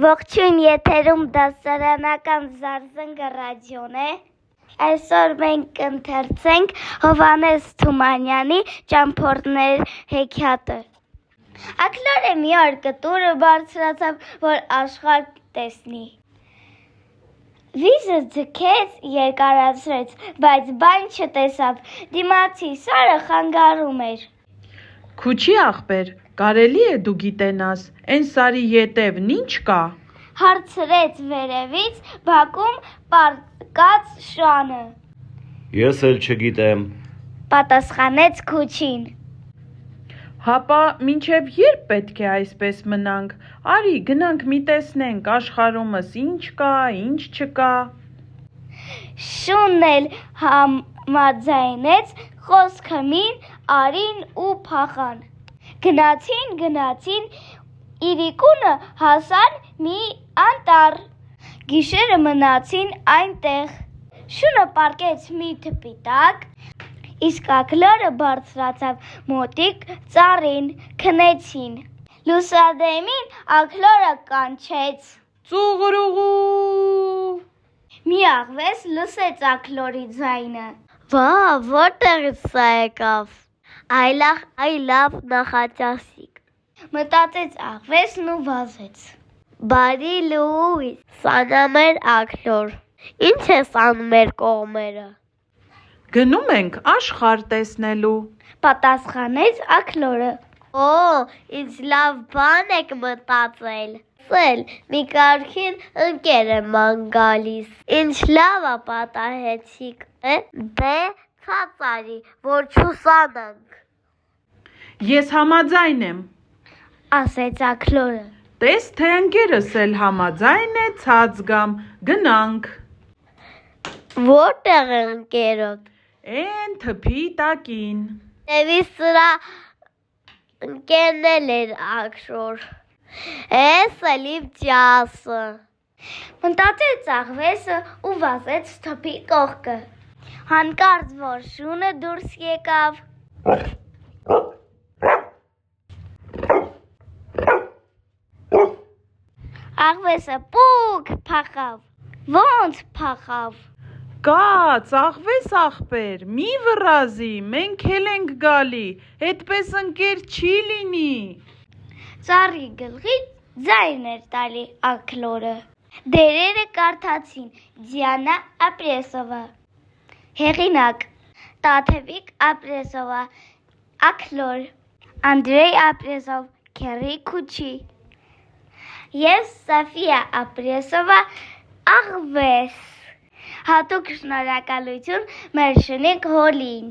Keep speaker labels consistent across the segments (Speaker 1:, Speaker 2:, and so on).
Speaker 1: Ողջույն, եթերում դասարանական զարզնգը ռադիոն է։ Այսօր մենք ընթերցենք Հովհաննես Թումանյանի ճամփորդներ հեքիաթը։ Աքլորը մի օր կտուրը բարձրացավ, որ աշխարհ տեսնի։ Վիզը ձգեց, երկարացրեց, բայց բան չտեսավ, դիմացի սարը խանգարում էր։
Speaker 2: Քուչի ախպեր, կարելի է դու գիտենաս, են սարի ետևն ինչ կա։
Speaker 1: Հարցրեց վերևից բակում պառկած շանը։
Speaker 3: Ես էլ չգիտեմ,
Speaker 1: Պատասխանեց Քուչին։
Speaker 2: Հապա մինչև երբ պետք է այսպես մնանք, արի գնանք մի տեսնենք աշխարհումս ինչ կա, ինչ չկա։
Speaker 1: Շունն էլ համաձայնեց, խոսքը մին, արին ու փախան։ Գնացին, իրիկունը հասան մի անտառ, գիշերը մնացին այնտեղ, շունը պառկեց մի թփի տակ, իսկ աքլորը բարձրացավ մոտիկ ծառին, քնեցին, լուսադեմին աքլորը կանչեց.
Speaker 2: Ծուղրուղու։
Speaker 1: Մի աղվես լսեց աքլորի ձայնը. Վա, որտեղից սա եկավ, այ լավ նախաճասիկ, մտածեց աղվեսն ու վազեց. Բարի լույս, սանամեր աքլոր, ինչ ես անում մեր կողմերը,
Speaker 2: Գնում ենք աշխարհ տեսնելու,
Speaker 1: պատասխանեց աքլորը. Օ, ինչ լավ բան եք մտածել, մի կարգին ընկեր եմ ման գալիս, ինչ լավ ա պատահեցիք, դե ցած արի, որ չուսանանք,
Speaker 2: Ես համաձայն եմ,
Speaker 1: ասեց աքլորը.
Speaker 2: տես թե ընկերս էլ համաձայն է ցած գամ, գնանք,
Speaker 1: Որտեղ է ընկերոդ,
Speaker 2: Էն թփի տակին,
Speaker 1: Տևի սրա ընկերն էր աքլոր, Էս էլիվ ճասը, մտածեց աղվեսը ու վազեց թփի կողքը, հանկարծ որ շունը դուրս եկավ, աղվեսը պուկ փախավ, ոնց փախավ,
Speaker 2: Կաց, աղվես ախպեր, մի վռազի, մենք էլ ենք գալի, հետպես ընկեր չի լինի,
Speaker 1: Ծառի գլխից ձայն էր տալի աքլորը, դերերը կարդացին Դիանա Ապրեսովա, հեղինակ Տաթևիկ Ապրեսովա, աքլոր Անդրեյ Ապրեսով, Քերի Քուչի և Սոֆիա Ապրեսովա, աղվես, հատուկ շնորհակալություն մեր շնիկ հոլին,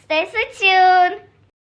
Speaker 1: Ստեսություն